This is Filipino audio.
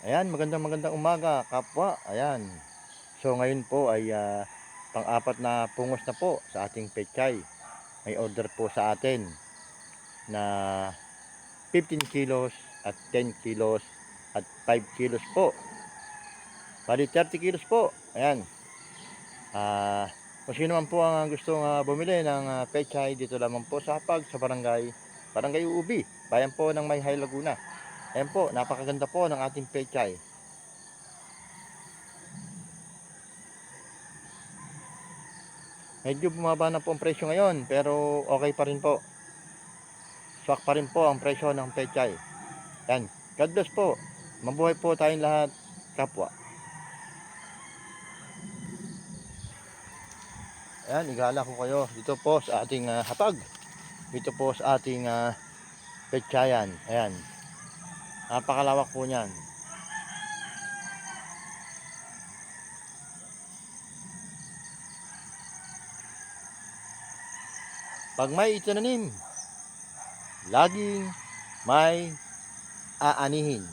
Ayan, magandang umaga kapwa. Ayan. So ngayon po ay pang-apat na pungos na po sa ating pechay. May order po sa atin na 15 kilos at 10 kilos at 5 kilos po. Bali 30 kilos po. Ayan. Kung sino man po ang gustong bumili ng pechay dito lamang po sa Hapag sa Barangay Uubi, bayan po ng Mayhay Laguna. Ayan po, napakaganda po ng ating pechay. Medyo bumaba na po ang presyo ngayon pero okay pa rin po. Swak pa rin po ang presyo ng pechay. Yan. God bless po. Mabuhay po tayong lahat, kapwa. Ayan, igala ko kayo dito po sa ating hapag. Dito po sa ating pechayan. Ayan. Napakalawak po niyan. Pag may itinanim, laging may aanihin.